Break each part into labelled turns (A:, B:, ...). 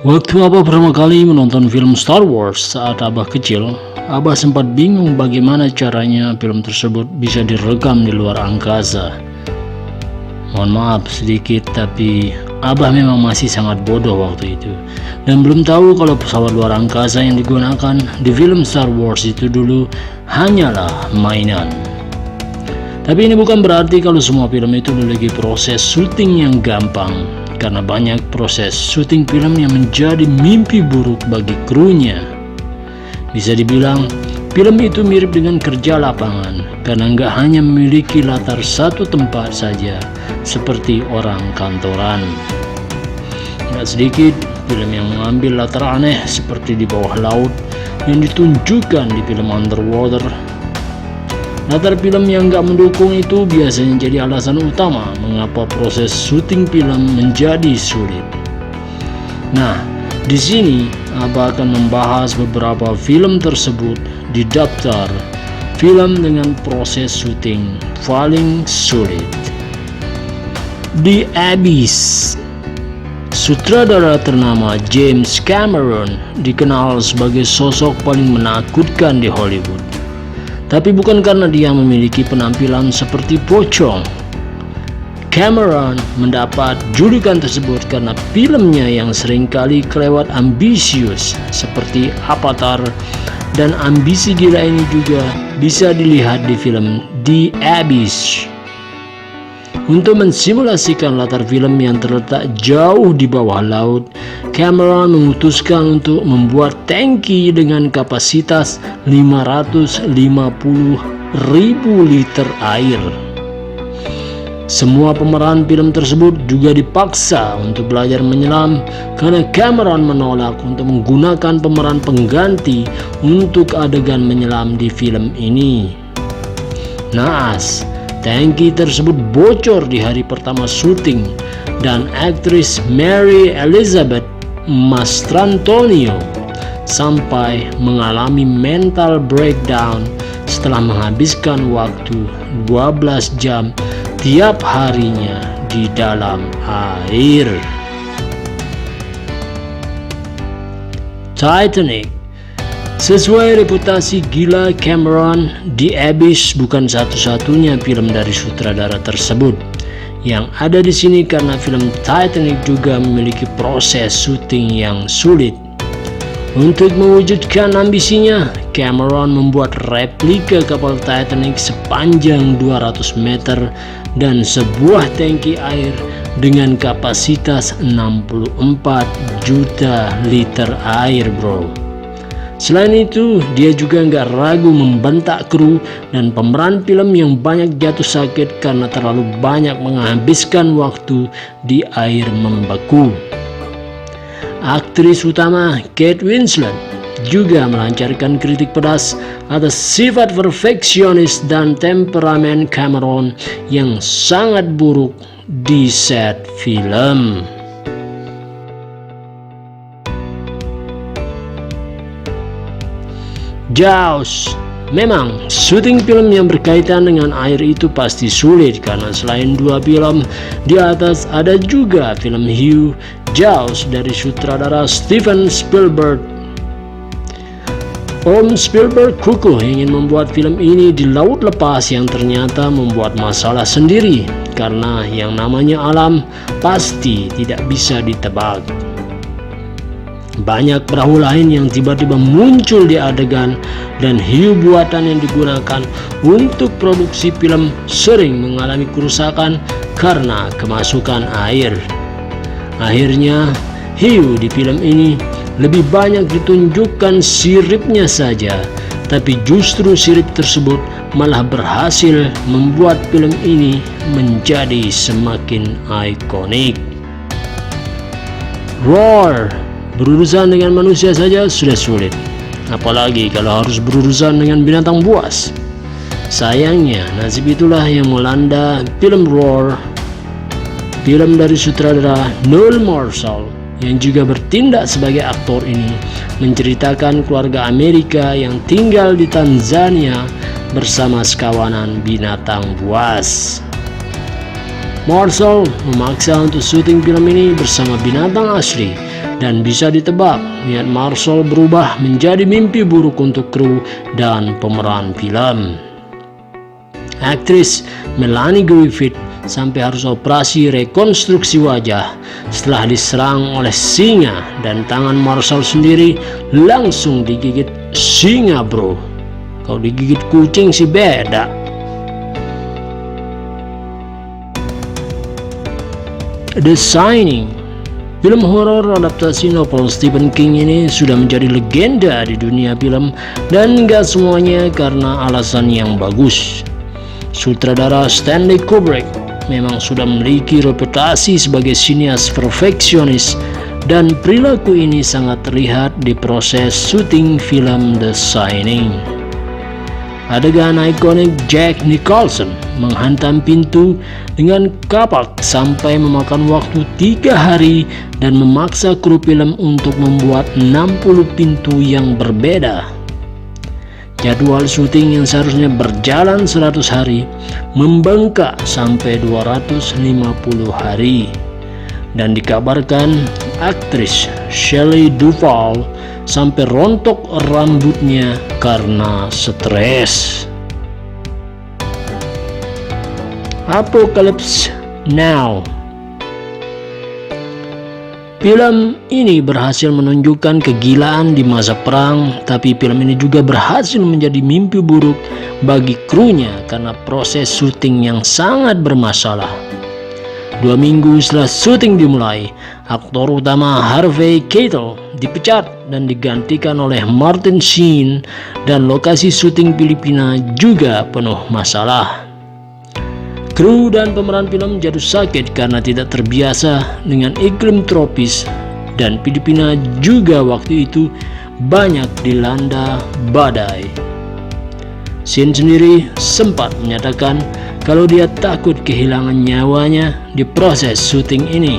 A: Waktu Abah pertama kali menonton film Star Wars saat Abah kecil, Abah sempat bingung bagaimana caranya film tersebut bisa direkam di luar angkasa. Mohon maaf sedikit, tapi Abah memang masih sangat bodoh waktu itu dan belum tahu kalau pesawat luar angkasa yang digunakan di film Star Wars itu dulu hanyalah mainan. Tapi ini bukan berarti kalau semua film itu memiliki proses syuting yang gampang, karena banyak proses syuting film yang menjadi mimpi buruk bagi krunya. Bisa dibilang, film itu mirip dengan kerja lapangan, karena nggak hanya memiliki latar satu tempat saja, seperti orang kantoran. Nggak sedikit film yang mengambil latar aneh seperti di bawah laut yang ditunjukkan di film Underwater. Latar film yang nggak mendukung itu biasanya jadi alasan utama mengapa proses syuting film menjadi sulit. Nah, di sini Abah akan membahas beberapa film tersebut di daftar film dengan proses syuting paling sulit. The Abyss. Sutradara ternama James Cameron dikenal sebagai sosok paling menakutkan di Hollywood. Tapi bukan karena dia memiliki penampilan seperti pocong. Cameron mendapat julukan tersebut karena filmnya yang seringkali kelewat ambisius seperti Avatar, dan ambisi gila ini juga bisa dilihat di film The Abyss. Untuk mensimulasikan latar film yang terletak jauh di bawah laut, Cameron memutuskan untuk membuat tangki dengan kapasitas 550.000 liter air. Semua pemeran film tersebut juga dipaksa untuk belajar menyelam karena Cameron menolak untuk menggunakan pemeran pengganti untuk adegan menyelam di film ini. Naas, tangki tersebut bocor di hari pertama syuting dan aktris Mary Elizabeth Mastrantonio sampai mengalami mental breakdown setelah menghabiskan waktu 12 jam tiap harinya di dalam air. Titanic. Sesuai reputasi gila Cameron, The Abyss bukan satu-satunya film dari sutradara tersebut. Yang ada di sini karena film Titanic juga memiliki proses syuting yang sulit. Untuk mewujudkan ambisinya, Cameron membuat replika kapal Titanic sepanjang 200 meter dan sebuah tangki air dengan kapasitas 64 juta liter air, bro. Selain itu, dia juga nggak ragu membentak kru dan pemeran film yang banyak jatuh sakit karena terlalu banyak menghabiskan waktu di air membeku. Aktris utama Kate Winslet juga melancarkan kritik pedas atas sifat perfeksionis dan temperamen Cameron yang sangat buruk di set film. Jaws. Memang, syuting film yang berkaitan dengan air itu pasti sulit karena selain dua film di atas ada juga film hiu Jaws dari sutradara Steven Spielberg. Om Spielberg kukuh ingin membuat film ini di laut lepas yang ternyata membuat masalah sendiri karena yang namanya alam pasti tidak bisa ditebak. Banyak perahu lain yang tiba-tiba muncul di adegan dan hiu buatan yang digunakan untuk produksi film sering mengalami kerusakan karena kemasukan air. Akhirnya, hiu di film ini lebih banyak ditunjukkan siripnya saja, tapi justru sirip tersebut malah berhasil membuat film ini menjadi semakin ikonik. Roar. Berurusan dengan manusia saja sudah sulit, apalagi kalau harus berurusan dengan binatang buas. Sayangnya, nasib itulah yang melanda film Roar, film dari sutradara Noel Marshall yang juga bertindak sebagai aktor ini, menceritakan keluarga Amerika yang tinggal di Tanzania bersama sekawanan binatang buas. Marshall memaksa untuk syuting film ini bersama binatang asli dan bisa ditebak niat Marshall berubah menjadi mimpi buruk untuk kru dan pemeran film. Aktris Melanie Griffith sampai harus operasi rekonstruksi wajah setelah diserang oleh singa, dan tangan Marshall sendiri langsung digigit singa, bro. Kalau digigit kucing sih beda. The Shining, film horor adaptasi novel Stephen King ini sudah menjadi legenda di dunia film, dan gak semuanya karena alasan yang bagus. Sutradara Stanley Kubrick memang sudah memiliki reputasi sebagai sinias perfeksionis, dan perilaku ini sangat terlihat di proses syuting film The Shining. Adegan ikonik Jack Nicholson menghantam pintu dengan kapak sampai memakan waktu 3 hari dan memaksa kru film untuk membuat 60 pintu yang berbeda. Jadwal syuting yang seharusnya berjalan 100 hari membengkak sampai 250 hari. Dan dikabarkan aktris Shelley Duvall sampai rontok rambutnya karena stres. Apocalypse Now, film ini berhasil menunjukkan kegilaan di masa perang, tapi film ini juga berhasil menjadi mimpi buruk bagi krunya karena proses syuting yang sangat bermasalah. 2 minggu setelah syuting dimulai, aktor utama Harvey Keitel dipecat dan digantikan oleh Martin Sheen, dan lokasi syuting Filipina juga penuh masalah. Kru dan pemeran film jatuh sakit karena tidak terbiasa dengan iklim tropis, dan Filipina juga waktu itu banyak dilanda badai. Sheen sendiri sempat menyatakan kalau dia takut kehilangan nyawanya di proses syuting ini,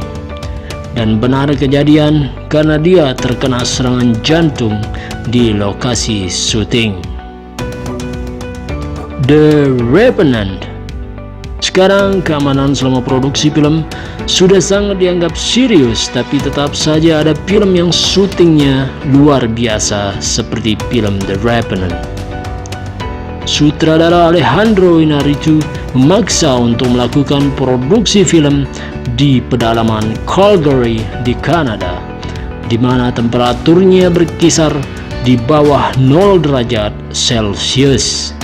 A: dan benar kejadian karena dia terkena serangan jantung di lokasi syuting. The Revenant. Sekarang keamanan selama produksi film sudah sangat dianggap serius, tapi tetap saja ada film yang syutingnya luar biasa seperti film The Revenant. Sutradara Alejandro Iñárritu memaksa untuk melakukan produksi film di pedalaman Calgary di Kanada, di mana temperaturnya berkisar di bawah 0 derajat Celcius.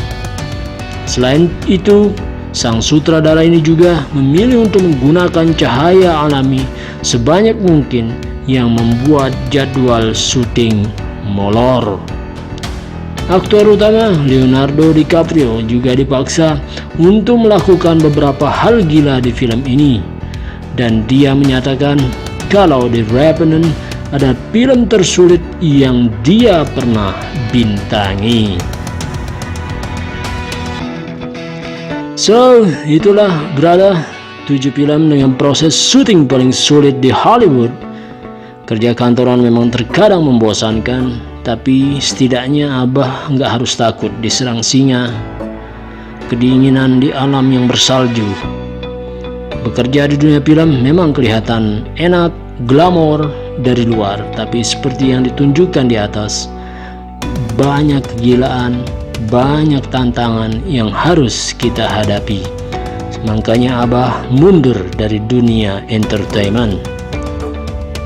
A: Selain itu, sang sutradara ini juga memilih untuk menggunakan cahaya alami sebanyak mungkin yang membuat jadwal syuting molor. Aktor utama Leonardo DiCaprio juga dipaksa untuk melakukan beberapa hal gila di film ini, dan dia menyatakan kalau The Revenant adalah film tersulit yang dia pernah bintangi. So, itulah berada 7 film dengan proses syuting paling sulit di Hollywood. Kerja kantoran memang terkadang membosankan, tapi setidaknya Abah nggak harus takut diserang singa. Kedinginan di alam yang bersalju. Bekerja di dunia film memang kelihatan enak, glamor dari luar, tapi seperti yang ditunjukkan di atas, banyak kegilaan, banyak tantangan yang harus kita hadapi. Makanya Abah mundur dari dunia entertainment.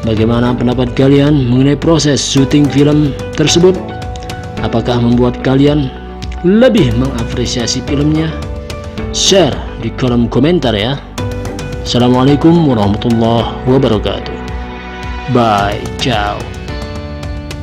A: Bagaimana pendapat kalian mengenai proses syuting film tersebut? Apakah membuat kalian lebih mengapresiasi filmnya? Share di kolom komentar ya. Assalamualaikum warahmatullahi wabarakatuh. Bye, ciao.